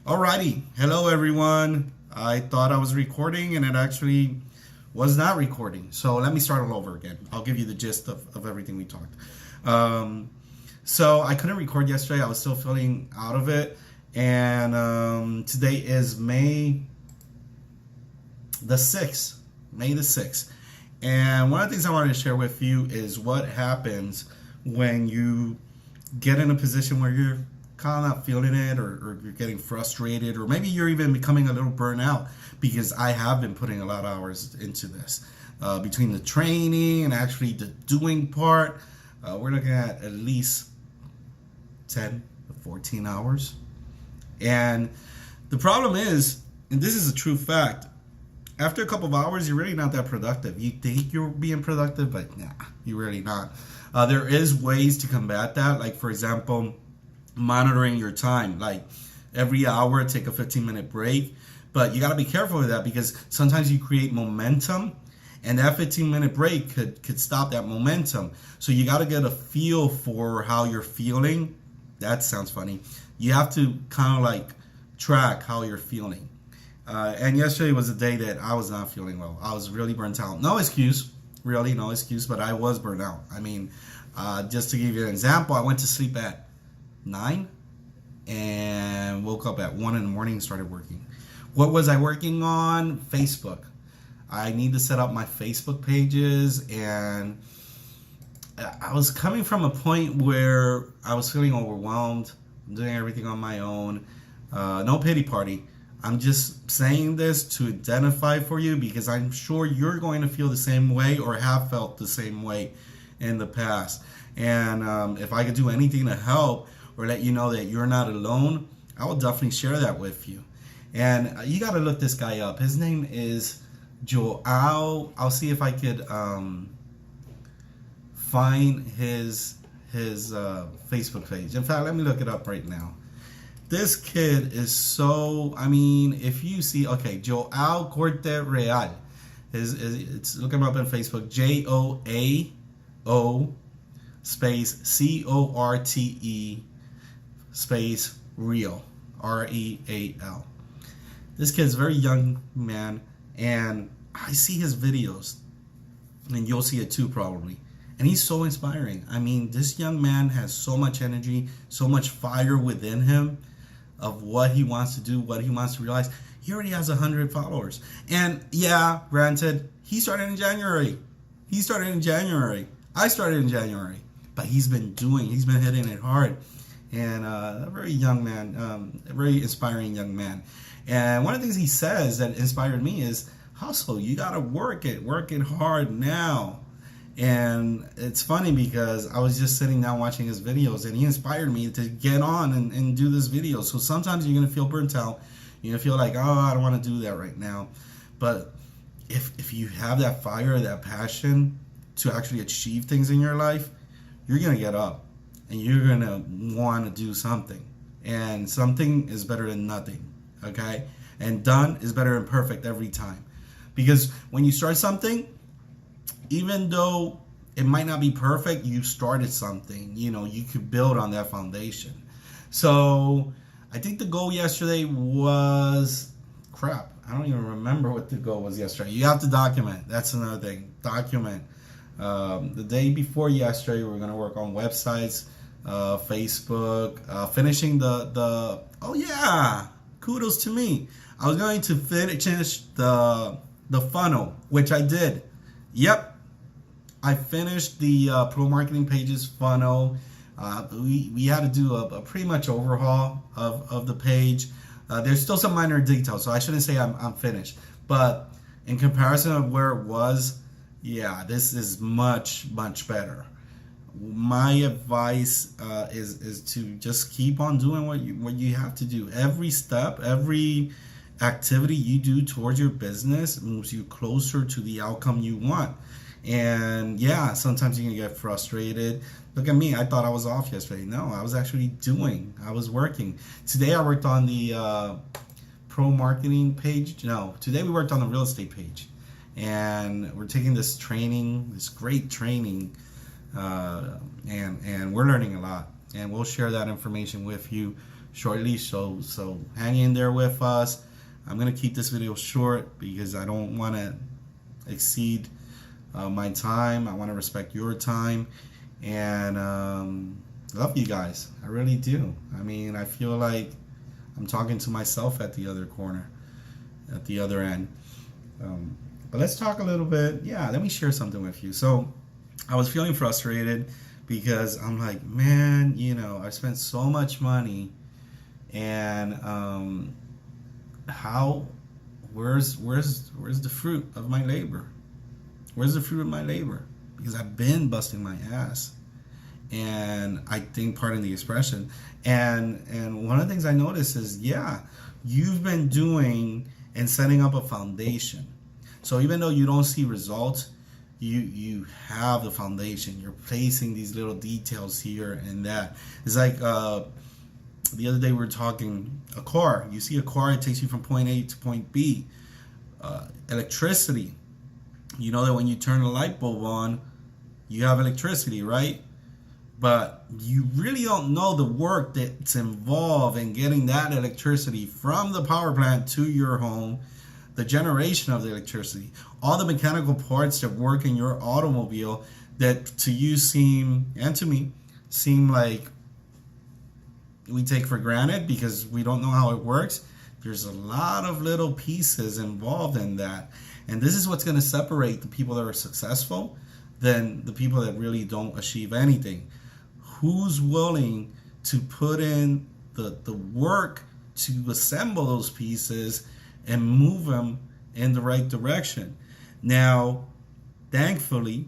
Alrighty, hello everyone. I thought I was recording and it actually was not recording. So let me start all over again. I'll give you the gist of everything we talked. So I couldn't record yesterday. I was still feeling out of it. And today is May the 6th. May the 6th. And one of the things I wanted to share with you is what happens when you get in a position where you're kind of not feeling it, or you're getting frustrated, or maybe you're even becoming a little burnout, because I have been putting a lot of hours into this. Between the training and actually the doing part, we're looking at least 10 to 14 hours. And the problem is, and this is a true fact, after a couple of hours, you're really not that productive. You think you're being productive, but nah, you're really not. There is ways to combat that. Like, for example, monitoring your time. Like, every hour, take a 15-minute break. But you got to be careful with that, because sometimes you create momentum, and that 15-minute break could stop that momentum. So you got to get a feel for how you're feeling. That sounds funny. You have to kind of like track how you're feeling. And yesterday was a day that I was not feeling well. I was really burnt out. No excuse, really, no excuse, but I was burnt out. I mean, just to give you an example, I went to sleep at 9 and woke up at 1 in the morning and started working. What was I working on? Facebook. I need to set up my Facebook pages, and I was coming from a point where I was feeling overwhelmed. I'm doing everything on my own. No pity party. I'm just saying this to identify for you, because I'm sure you're going to feel the same way or have felt the same way in the past. And if I could do anything to help or let you know that you're not alone, I will definitely share that with you. And you got to look this guy up. His name is Joao. I'll see if I could find his Facebook page. In fact, let me look it up right now. This kid is so, I mean, if you see, okay, Joao Corte Real. It's look him up on Facebook, Joao space CORTE space Real, REAL. This kid's a very young man, and I see his videos, and you'll see it too probably. And he's so inspiring. I mean, this young man has so much energy, so much fire within him of what he wants to do, what he wants to realize. He already has 100 followers. And yeah, granted, he started in January. I started in January. But he's been hitting it hard. And a very young man, a very inspiring young man. And one of the things he says that inspired me is, hustle. You got to work it hard now. And it's funny, because I was just sitting down watching his videos, and he inspired me to get on and do this video. So sometimes you're going to feel burnt out. You're going to feel like, oh, I don't want to do that right now. But if you have that fire, that passion to actually achieve things in your life, you're going to get up and you're going to want to do something. And something is better than nothing, okay? And done is better than perfect every time. Because when you start something, even though it might not be perfect, you started something. You know, you could build on that foundation. So I think the goal yesterday was, crap, I don't even remember what the goal was yesterday. You have to document. That's another thing. Document. The day before yesterday, we were going to work on websites, Facebook, finishing the oh yeah, kudos to me. I was going to finish the funnel, which I did. Yep. I finished the pro marketing pages funnel. We had to do a pretty much overhaul of the page. There's still some minor details, so I shouldn't say I'm finished. But in comparison of where it was, yeah, this is much better. My advice is to just keep on doing what you have to do. Every step, every activity you do towards your business moves you closer to the outcome you want. And yeah, sometimes you can get frustrated. Look at me, I thought I was off yesterday. No, I was actually I was working. Today I worked on the pro marketing page. No, today we worked on the real estate page. And we're taking this training, this great training, and we're learning a lot. And we'll share that information with you shortly. So hang in there with us. I'm gonna keep this video short because I don't want to exceed my time. I want to respect your time, and love you guys. I really do. I mean, I feel like I'm talking to myself at the other corner, at the other end. But let's talk a little bit. Yeah, let me share something with you. So I was feeling frustrated because I'm like, man, you know, I spent so much money, and where's the fruit of my labor? Where's the fruit of my labor? Because I've been busting my ass, and I think, pardon the expression, and one of the things I noticed is, yeah, you've been doing and setting up a foundation. So even though you don't see results, you have the foundation. You're placing these little details here and that. It's like the other day we were talking a car. You see a car, it takes you from point A to point B. Electricity. You know that when you turn a light bulb on, you have electricity, right? But you really don't know the work that's involved in getting that electricity from the power plant to your home, the generation of the electricity, all the mechanical parts that work in your automobile that to you seem, and to me, seem like we take for granted because we don't know how it works. There's a lot of little pieces involved in that. And this is what's going to separate the people that are successful than the people that really don't achieve anything. Who's willing to put in the work to assemble those pieces and move them in the right direction? Now, thankfully,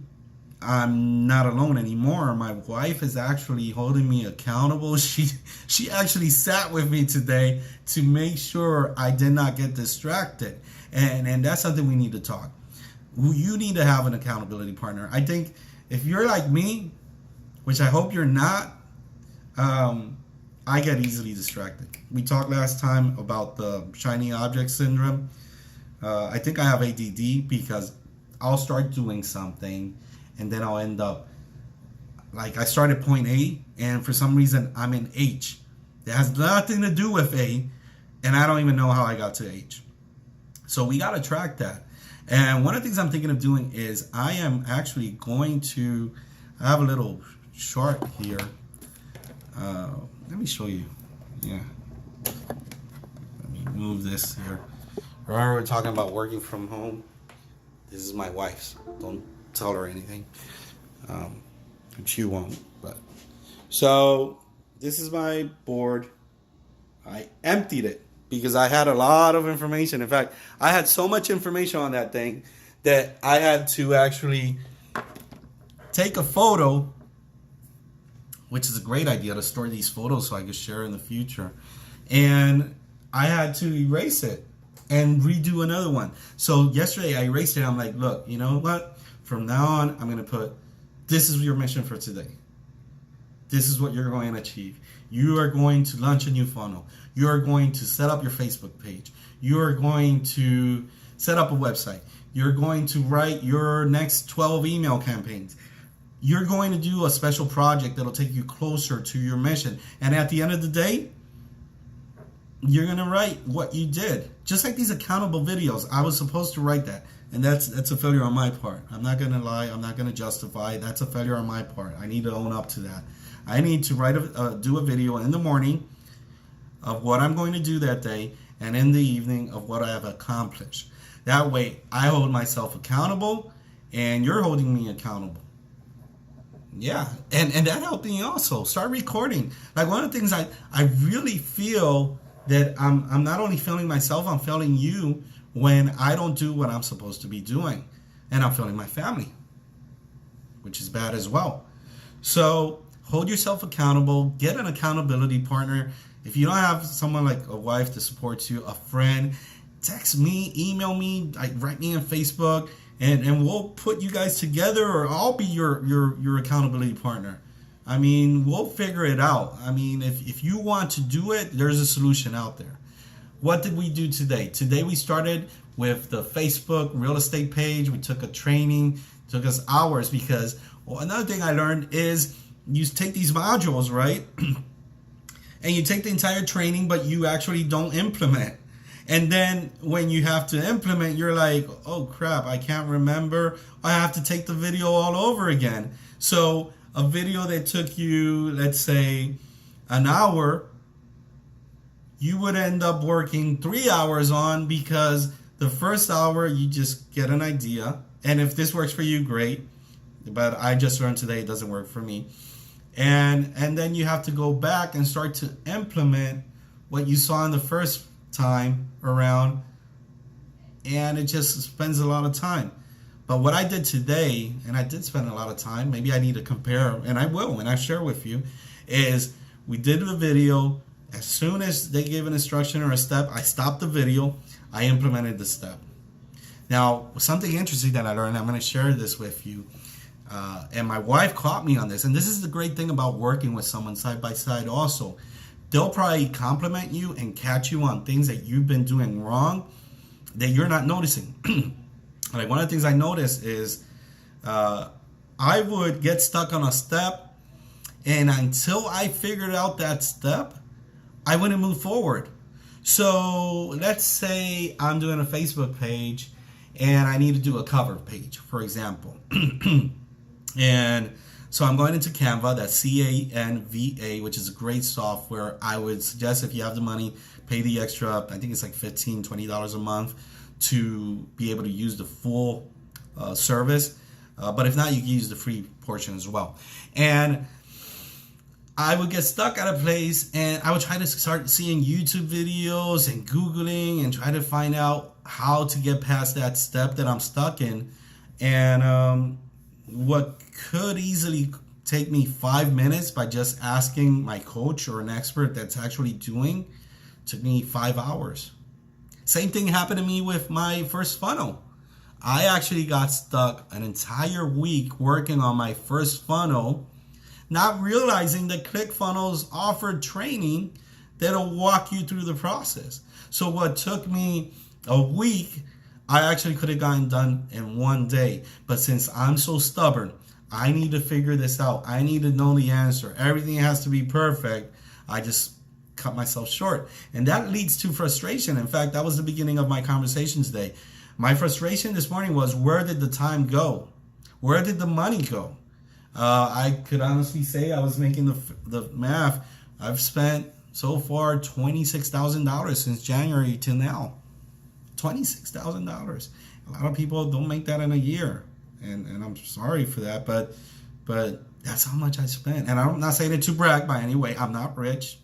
I'm not alone anymore. My wife is actually holding me accountable. She actually sat with me today to make sure I did not get distracted. And that's something we need to talk. You need to have an accountability partner. I think if you're like me, which I hope you're not, I get easily distracted. We talked last time about the shiny object syndrome. I think I have ADD because I'll start doing something and then I'll end up, like I started point A and for some reason I'm in H. It has nothing to do with A and I don't even know how I got to H. So we got to track that. And one of the things I'm thinking of doing is I am actually going to, I have a little chart here. Let me show you. Yeah. Let me move this here. Remember we're talking about working from home? This is my wife's. Don't tell her anything. And she won't. But so this is my board. I emptied it because I had a lot of information. In fact, I had so much information on that thing that I had to actually take a photo, which is a great idea to store these photos so I could share in the future. And I had to erase it and redo another one. So yesterday I erased it. I'm like, look, you know what? From now on, I'm going to put, this is your mission for today. This is what you're going to achieve. You are going to launch a new funnel. You are going to set up your Facebook page. You are going to set up a website. You're going to write your next 12 email campaigns. You're going to do a special project that'll take you closer to your mission. And at the end of the day, you're going to write what you did. Just like these accountable videos. I was supposed to write that. And that's a failure on my part. I'm not going to lie. I'm not going to justify. That's a failure on my part. I need to own up to that. I need to do a video in the morning of what I'm going to do that day and in the evening of what I have accomplished. That way, I hold myself accountable and you're holding me accountable. Yeah, and that helped me also. Start recording. Like one of the things I really feel that I'm not only failing myself, I'm failing you when I don't do what I'm supposed to be doing. And I'm failing my family, which is bad as well. So hold yourself accountable. Get an accountability partner. If you don't have someone like a wife to support you, a friend, text me, email me, write me on Facebook, and we'll put you guys together, or I'll be your accountability partner. I mean, we'll figure it out. I mean, if you want to do it, there's a solution out there. What did we do today? Today we started with the Facebook real estate page. We took a training. It took us hours because another thing I learned is you take these modules, right? and you take the entire training, but you actually don't implement. And then when you have to implement, you're like, oh crap, I can't remember. I have to take the video all over again. So a video that took you, let's say, an hour, you would end up working 3 hours on, because the first hour you just get an idea. And if this works for you, great. But I just learned today it doesn't work for me. And then you have to go back and start to implement what you saw in the first time around, and it just spends a lot of time. But what I did today, and I did spend a lot of time, maybe I need to compare, and I will, and I share with you, is we did the video. As soon as they gave an instruction or a step, I stopped the video, I implemented the step. Now, something interesting that I learned, I'm going to share this with you, and my wife caught me on this, and this is the great thing about working with someone side by side also. They'll probably compliment you and catch you on things that you've been doing wrong that you're not noticing. Like, one of the things I noticed is I would get stuck on a step, and until I figured out that step, I wouldn't move forward. So let's say I'm doing a Facebook page and I need to do a cover page, for example. And so I'm going into Canva, that's Canva, which is a great software. I would suggest, if you have the money, pay the extra, I think it's like $15, $20 a month to be able to use the full service. But if not, you can use the free portion as well. And I would get stuck at a place, and I would try to start seeing YouTube videos and Googling and try to find out how to get past that step that I'm stuck in. And what could easily take me 5 minutes by just asking my coach or an expert that's actually doing, took me 5 hours. Same thing happened to me with my first funnel. I actually got stuck an entire week working on my first funnel, not realizing that ClickFunnels offered training that'll walk you through the process. So what took me a week, I actually could have gotten done in 1 day. But since I'm so stubborn, I need to figure this out. I need to know the answer. Everything has to be perfect. I just cut myself short. And that leads to frustration. In fact, that was the beginning of my conversation today. My frustration this morning was, where did the time go? Where did the money go? I could honestly say, I was making the math. I've spent so far $26,000 since January till now. $26,000. A lot of people don't make that in a year, and I'm sorry for that, but that's how much I spent. And I'm not saying it to brag by any way. I'm not rich.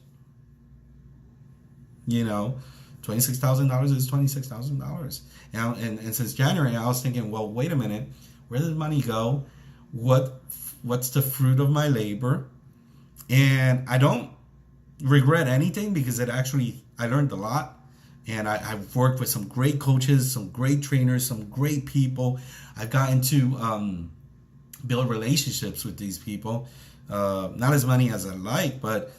You know, $26,000 is $26,000. And since January, I was thinking, well, wait a minute, where did the money go? What's the fruit of my labor? And I don't regret anything, because I learned a lot. And I've worked with some great coaches, some great trainers, some great people. I've gotten to build relationships with these people. Not as many as I like, but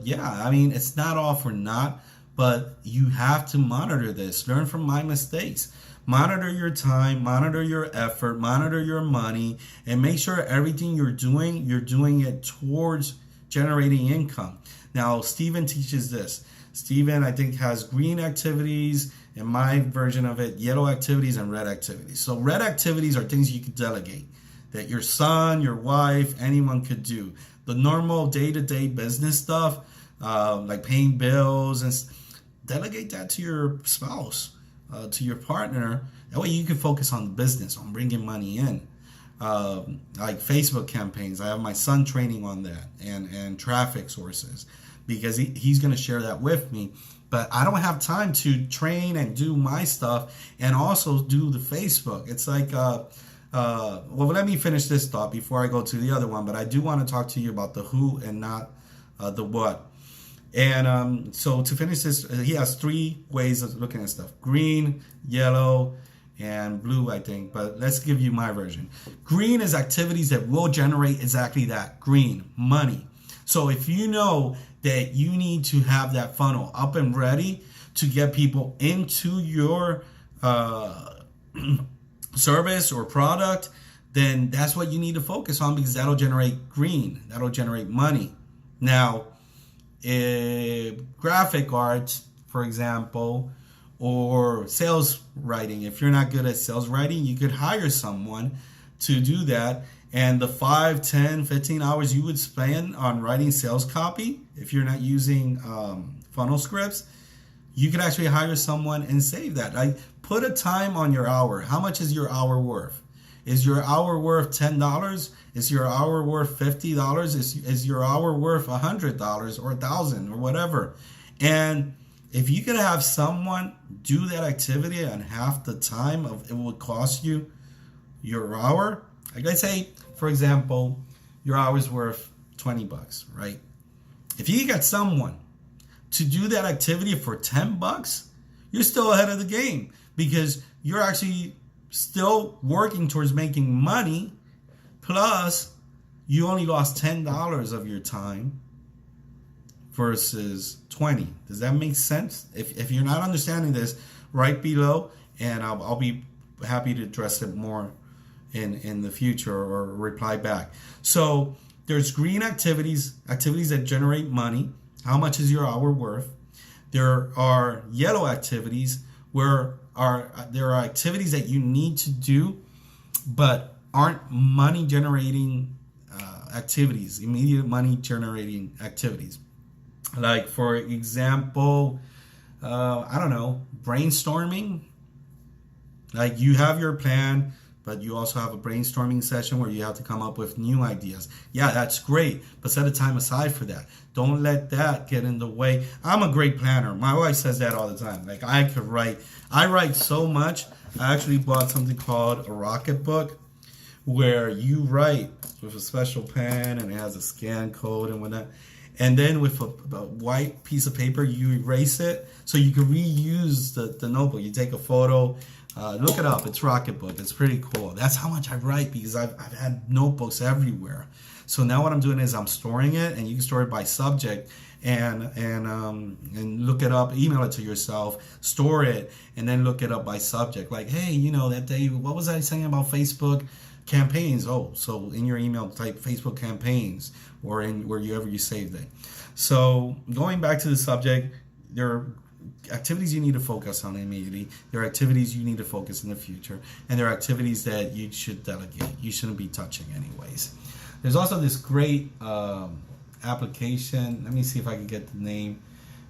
yeah, I mean, it's not all for naught. But you have to monitor this. Learn from my mistakes. Monitor your time, monitor your effort, monitor your money, and make sure everything you're doing it towards generating income. Now, Stephen teaches this. Stephen, I think, has green activities, and my version of it, yellow activities and red activities. So red activities are things you could delegate, that your son, your wife, anyone could do. The normal day-to-day business stuff, like paying bills, and delegate that to your spouse, to your partner. That way you can focus on the business, on bringing money in. Like Facebook campaigns, I have my son training on that, and traffic sources, because he's going to share that with me. But I don't have time to train and do my stuff and also do the Facebook. It's like, well, let me finish this thought before I go to the other one. But I do want to talk to you about the who and not the what. And so to finish this, he has 3 ways of looking at stuff: green, yellow, and blue, I think. But let's give you my version. Green is activities that will generate exactly that, green, money. So if you know that you need to have that funnel up and ready to get people into your service or product, then that's what you need to focus on, because that'll generate green, that'll generate money. Now, graphic art, for example, or sales writing. If you're not good at sales writing, you could hire someone to do that. And the 5, 10, 15 hours you would spend on writing sales copy, if you're not using funnel scripts, you could actually hire someone and save that. Like, put a time on your hour. How much is your hour worth? Is your hour worth $10? Is your hour worth $50? Is your hour worth $100 or $1,000 or whatever? And if you could have someone do that activity on half the time of it would cost you your hour, like I say, for example, your hour's worth $20, right? If you get someone to do that activity for $10, you're still ahead of the game because you're actually still working towards making money. Plus, you only lost $10 of your time versus 20. Does that make sense? If you're not understanding this, write below, and I'll be happy to address it more in the future or reply back. So there's green activities that generate money. How much is your hour worth? There are yellow activities there are activities that you need to do but aren't money generating activities, immediate money generating activities. Like, for example, I don't know, brainstorming. Like, you have your plan, but you also have a brainstorming session where you have to come up with new ideas. Yeah, that's great, but set a time aside for that. Don't let that get in the way. I'm a great planner. My wife says that all the time. Like, I write so much. I actually bought something called a Rocket Book, where you write with a special pen and it has a scan code and whatnot. And then with a white piece of paper, you erase it so you can reuse the notebook. You take a photo. Look it up. It's Rocket Book. It's pretty cool. That's how much I write because I've had notebooks everywhere. So now what I'm doing is I'm storing it, and you can store it by subject and look it up, email it to yourself, store it, and then look it up by subject. Like, hey, that day, what was I saying about Facebook campaigns? Oh, so in your email, type Facebook campaigns or in wherever you saved it. So going back to the subject, there are activities you need to focus on immediately. There are activities you need to focus in the future, and there are activities that you should delegate. You shouldn't be touching anyways. There's also this great application. Let me see if I can get the name.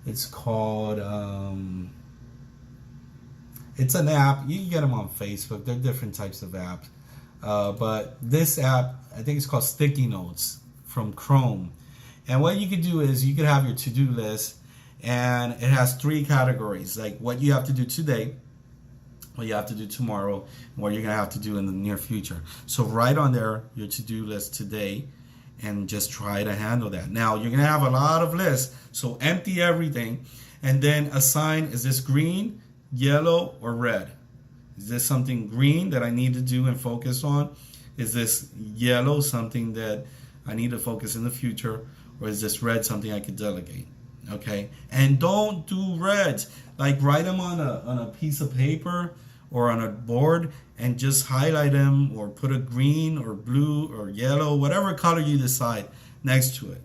It's called it's an app. You can get them on Facebook. There are different types of apps, but this app, I think it's called Sticky Notes from Chrome. And what you could do is you could have your to-do list, and it has 3 categories, like what you have to do today, what you have to do tomorrow, and what you're going to have to do in the near future. So write on there your to-do list today and just try to handle that. Now, you're going to have a lot of lists, so empty everything and then assign, is this green, yellow, or red? Is this something green that I need to do and focus on? Is this yellow something that I need to focus in the future? Or is this red something I could delegate? Okay, and don't do reds. Like, write them on a piece of paper or on a board and just highlight them, or put a green or blue or yellow, whatever color you decide, next to it,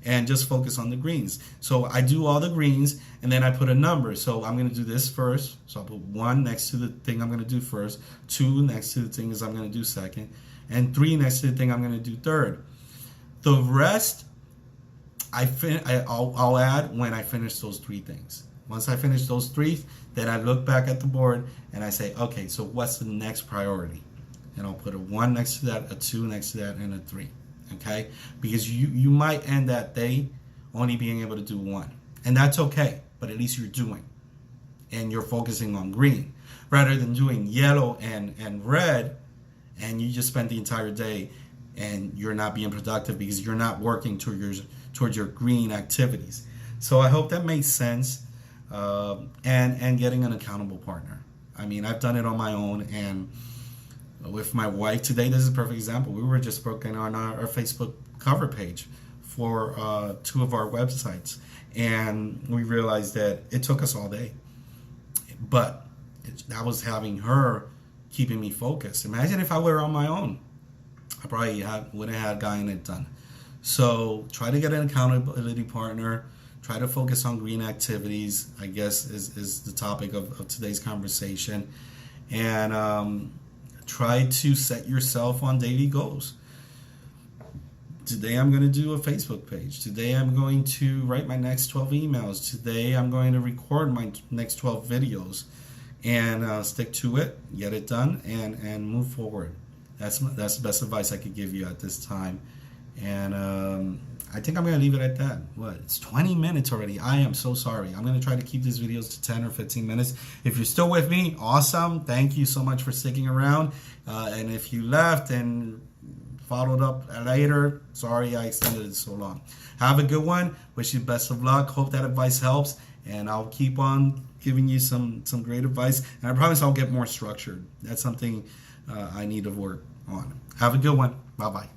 and just focus on the greens. So I do all the greens, and then I put a number. So I'm going to do this first. So I'll put 1 next to the thing I'm going to do first, 2 next to the things I'm going to do second, and 3 next to the thing I'm going to do third. The rest I'll add when I finish those 3 things. Once I finish those 3, then I look back at the board and I say, okay, so what's the next priority? And I'll put a 1 next to that, a 2 next to that, and a 3. Okay? Because you might end that day only being able to do 1. And that's okay, but at least you're doing. And you're focusing on green. Rather than doing yellow and red, and you just spend the entire day and you're not being productive because you're not working towards your green activities. So I hope that makes sense. And getting an accountable partner. I mean, I've done it on my own, and with my wife today, this is a perfect example. We were just working on our Facebook cover page for 2 of our websites, and we realized that it took us all day. But that was having her keeping me focused. Imagine if I were on my own. I probably wouldn't have gotten it done. So try to get an accountability partner. Try to focus on green activities, I guess, is the topic of today's conversation. And try to set yourself on daily goals. Today I'm going to do a Facebook page. Today I'm going to write my next 12 emails. Today I'm going to record my next 12 videos. And stick to it, get it done, and move forward. That's the best advice I could give you at this time. And I think I'm going to leave it at that. What? It's 20 minutes already. I am so sorry. I'm going to try to keep these videos to 10 or 15 minutes. If you're still with me, awesome. Thank you so much for sticking around. And if you left and followed up later, sorry I extended it so long. Have a good one. Wish you best of luck. Hope that advice helps. And I'll keep on giving you some great advice. And I promise I'll get more structured. That's something I need to work on. Have a good one. Bye-bye.